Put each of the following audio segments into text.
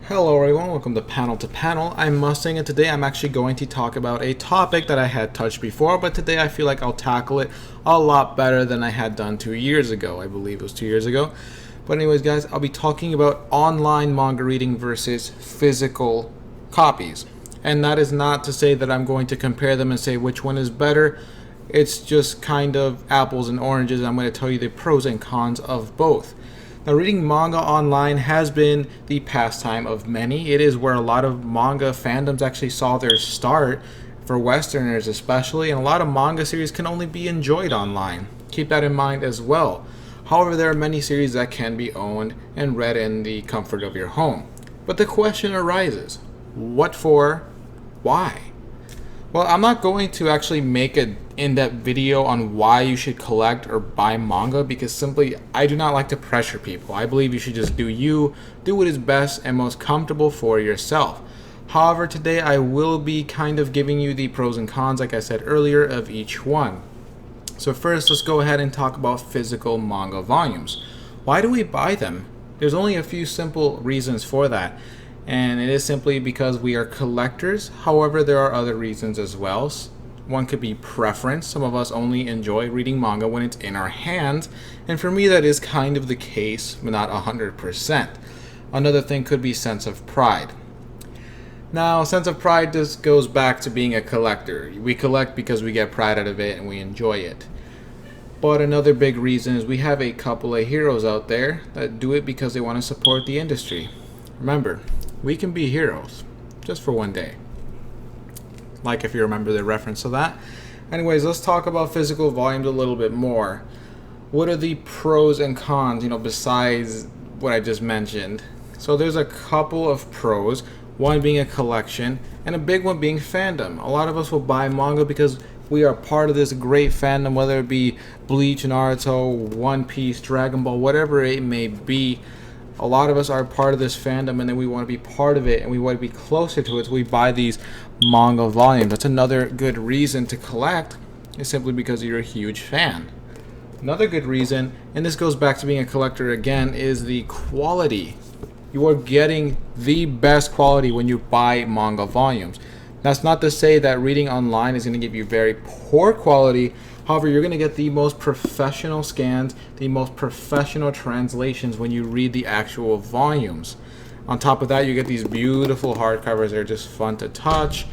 Hello everyone, welcome to Panel. I'm Mustang, and today I'm actually going to talk about a topic that I had touched before, but today I feel like I'll tackle it a lot better than I had done 2 years ago. I believe it was 2 years ago. But anyways guys, I'll be talking about online manga reading versus physical copies. And that is not to say that I'm going to compare them and say which one is better. It's just kind of apples and oranges. I'm going to tell you the pros and cons of both. Now, reading manga online has been the pastime of many. It is where a lot of manga fandoms actually saw their start, for Westerners especially, and a lot of manga series can only be enjoyed online. Keep that in mind as well. However, there are many series that can be owned and read in the comfort of your home. But the question arises, what for? Why? Well, I'm not going to actually make an in-depth video on why you should collect or buy manga because simply I do not like to pressure people. I believe you should just do you, do what is best and most comfortable for yourself. However, today I will be kind of giving you the pros and cons, like I said earlier, of each one. So first, let's go ahead and talk about physical manga volumes. Why do we buy them? There's only a few simple reasons for that. And it is simply because we are collectors. However, there are other reasons as well. One could be preference. Some of us only enjoy reading manga when it's in our hands. And for me, that is kind of the case, but not 100%. Another thing could be sense of pride. Now, sense of pride just goes back to being a collector. We collect because we get pride out of it and we enjoy it. But another big reason is we have a couple of heroes out there that do it because they want to support the industry. Remember, we can be heroes just for one day, like if you remember the reference to that. Anyways, let's talk about physical volumes a little bit more. What are the pros and cons, besides what I just mentioned? So there's a couple of pros, one being a collection and a big one being fandom. A lot of us will buy manga because we are part of this great fandom, whether it be Bleach, Naruto, One Piece, Dragon Ball, whatever it may be. A lot of us are part of this fandom and then we want to be part of it and we want to be closer to it, so we buy these manga volumes. That's another good reason to collect, is simply because you're a huge fan. Another good reason, and this goes back to being a collector again, is the quality. You are getting the best quality when you buy manga volumes. That's not to say that reading online is going to give you very poor quality. However, you're going to get the most professional scans, the most professional translations when you read the actual volumes. On top of that, you get these beautiful hardcovers that are just fun to touch,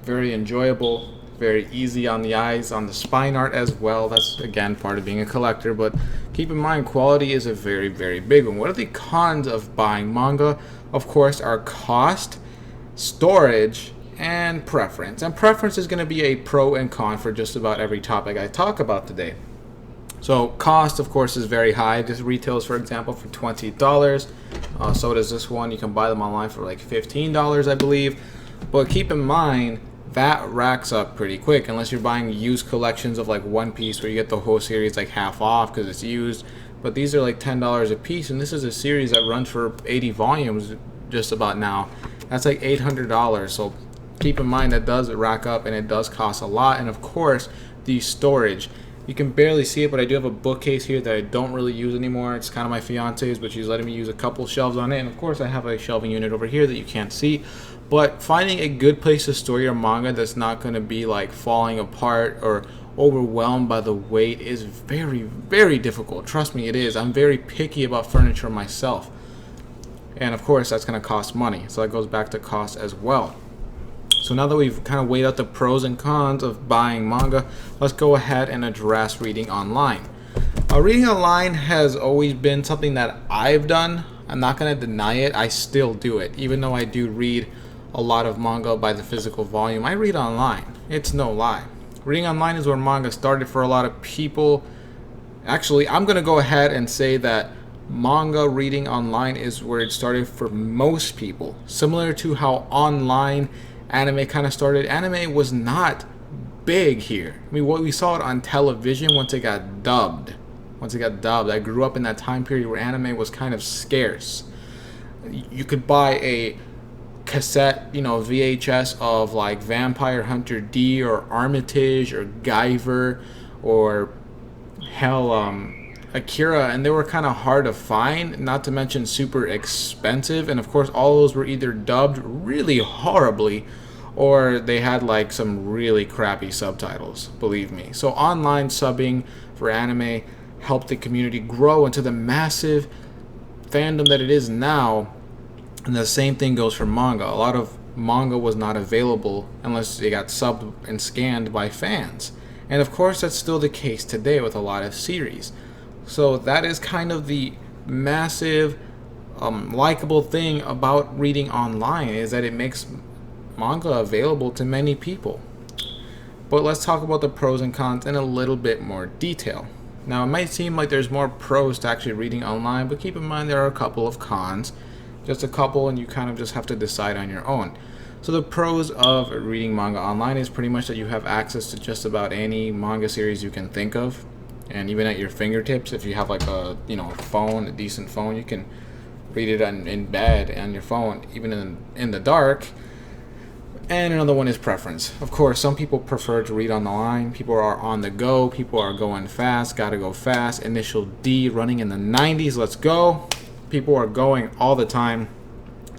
very enjoyable, very easy on the eyes, on the spine art as well. That's, again, part of being a collector. But keep in mind, quality is a very, very big one. What are the cons of buying manga? Of course, are cost, storage, and preference. And preference is going to be a pro and con for just about every topic I talk about today. So cost, of course, is very high. This retails, for example, for $20. So does this one. You can buy them online for like $15, I believe. But keep in mind, that racks up pretty quick unless you're buying used collections of like One Piece where you get the whole series like half off because it's used. But these are like $10 a piece, and this is a series that runs for 80 volumes just about now. That's like $800. So keep in mind that does rack up and it does cost a lot. And of course, the storage. You can barely see it, but I do have a bookcase here that I don't really use anymore. It's kind of my fiance's, but she's letting me use a couple shelves on it. And of course, I have a shelving unit over here that you can't see. But finding a good place to store your manga that's not going to be like falling apart or overwhelmed by the weight is very, very difficult. Trust me, it is. I'm very picky about furniture myself. And of course, that's going to cost money. So that goes back to cost as well. So now that we've kind of weighed out the pros and cons of buying manga, let's go ahead and address reading online. Reading online has always been something that I've done. I'm not going to deny it. I still do it. Even though I do read a lot of manga by the physical volume, I read online. It's no lie. Reading online is where manga started for a lot of people. Actually, I'm going to go ahead and say that manga reading online is where it started for most people. Similar to how online anime kind of started. Anime was not big here. I mean, what we saw it on television once it got dubbed. I grew up in that time period where anime was kind of scarce. You could buy a cassette, VHS of like Vampire Hunter D or Armitage or Guyver or hell, Akira, and they were kind of hard to find, not to mention super expensive. And of course, all those were either dubbed really horribly or they had like some really crappy subtitles, believe me. So online subbing for anime helped the community grow into the massive fandom that it is now. And the same thing goes for manga. A lot of manga was not available unless they got subbed and scanned by fans. And of course, that's still the case today with a lot of series. So that is kind of the massive, likable thing about reading online, is that it makes manga available to many people. But let's talk about the pros and cons in a little bit more detail. Now, it might seem like there's more pros to actually reading online, but keep in mind there are a couple of cons. Just a couple, and you kind of just have to decide on your own. So the pros of reading manga online is pretty much that you have access to just about any manga series you can think of, and even at your fingertips. If you have like a phone, a decent phone, you can read it in bed on your phone, even in the dark. And another one is preference. Of course, some people prefer to read on the line. People are on the go. People are going fast. Gotta go fast. Initial D running in the 90s. Let's go. People are going all the time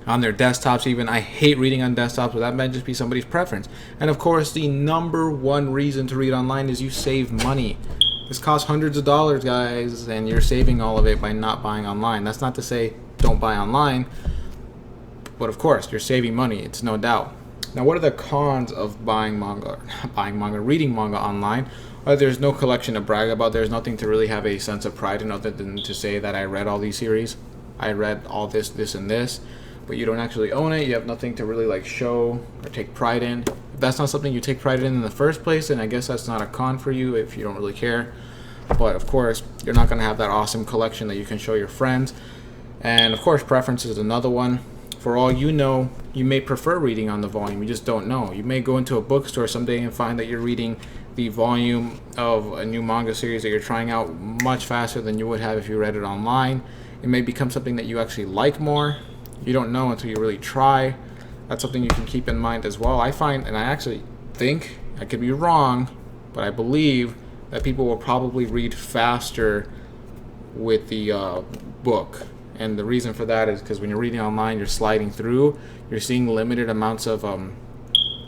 on their desktops even. I hate reading on desktops, but that might just be somebody's preference. And of course, the number one reason to read online is you save money. This costs hundreds of dollars, guys, and you're saving all of it by not buying online. That's not to say don't buy online, but of course, you're saving money. It's no doubt. Now, what are the cons of reading manga online? Well, there's no collection to brag about. There's nothing to really have a sense of pride in, other than to say that I read all these series. I read all this, and this, but you don't actually own it. You have nothing to really like show or take pride in. If that's not something you take pride in the first place, then I guess that's not a con for you if you don't really care. But of course, you're not going to have that awesome collection that you can show your friends. And of course, preference is another one. For all you know, you may prefer reading on the volume. You just don't know. You may go into a bookstore someday and find that you're reading the volume of a new manga series that you're trying out much faster than you would have if you read it online. It may become something that you actually like more. You don't know until you really try. That's something you can keep in mind as well. I find, and I actually think, I could be wrong, but I believe that people will probably read faster with the book. And the reason for that is because when you're reading online, you're sliding through, you're seeing limited amounts of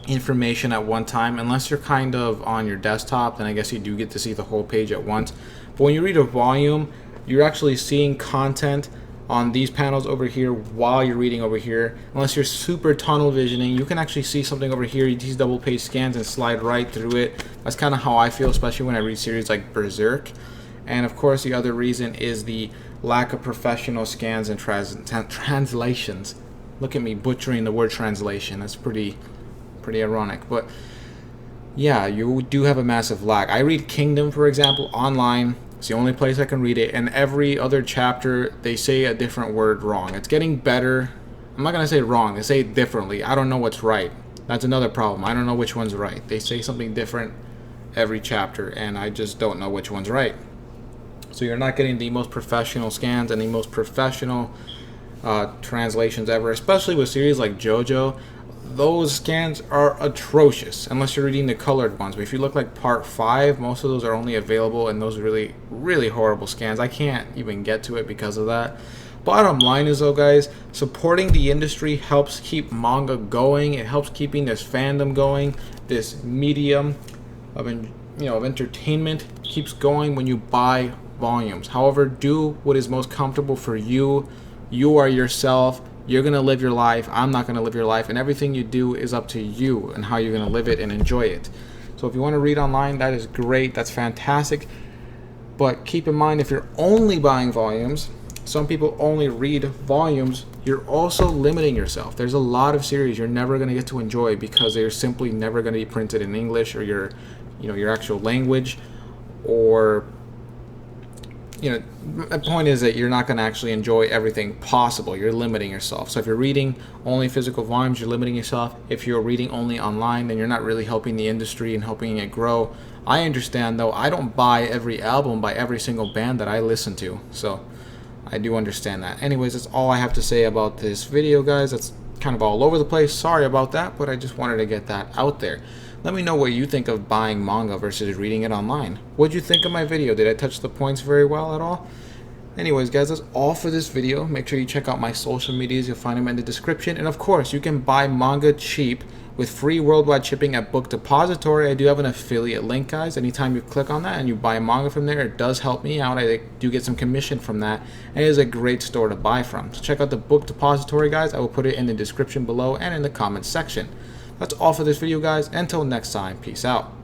information at one time. Unless you're kind of on your desktop, then I guess you do get to see the whole page at once. But when you read a volume, you're actually seeing content on these panels over here while you're reading over here. Unless you're super tunnel visioning, you can actually see something over here, these double page scans, and slide right through it. That's kind of how I feel, especially when I read series like Berserk. And of course, the other reason is the lack of professional scans and translations. Look at me butchering the word translation. That's pretty ironic. But yeah, you do have a massive lack. I read Kingdom, for example, online. It's the only place I can read it, and every other chapter they say a different word wrong. It's getting better. I'm not gonna say wrong, they say it differently. I don't know what's right. That's another problem. I don't know which one's right. They say something different every chapter, and I just don't know which one's right. So you're not getting the most professional scans and the most professional translations ever, especially with series like JoJo. Those scans are atrocious unless you're reading the colored ones. But if you look like part 5, most of those are only available in those really, really horrible scans. I can't even get to it because of that. Bottom line is, though, guys, supporting the industry helps keep manga going. It helps keeping this fandom going. This medium of entertainment keeps going when you buy volumes. However, do what is most comfortable for you. You are yourself. You're going to live your life. I'm not going to live your life. And everything you do is up to you and how you're going to live it and enjoy it. So if you want to read online, that is great. That's fantastic. But keep in mind, if you're only buying volumes, some people only read volumes, you're also limiting yourself. There's a lot of series you're never going to get to enjoy because they're simply never going to be printed in English or your actual language, or the point is that you're not going to actually enjoy everything possible. You're limiting yourself. So if you're reading only physical volumes, you're limiting yourself. If you're reading only online, then you're not really helping the industry and helping it grow. I understand, though. I don't buy every album by every single band that I listen to. So I do understand that. Anyways, that's all I have to say about this video, guys. That's kind of all over the place. Sorry about that, but I just wanted to get that out there. Let me know what you think of buying manga versus reading it online. What'd you think of my video? Did I touch the points very well at all? Anyways, guys, that's all for this video. Make sure you check out my social medias. You'll find them in the description. And of course, you can buy manga cheap with free worldwide shipping at Book Depository. I do have an affiliate link, guys. Anytime you click on that and you buy manga from there, it does help me out. I do get some commission from that. And it is a great store to buy from. So check out the Book Depository, guys. I will put it in the description below and in the comments section. That's all for this video, guys. Until next time, peace out.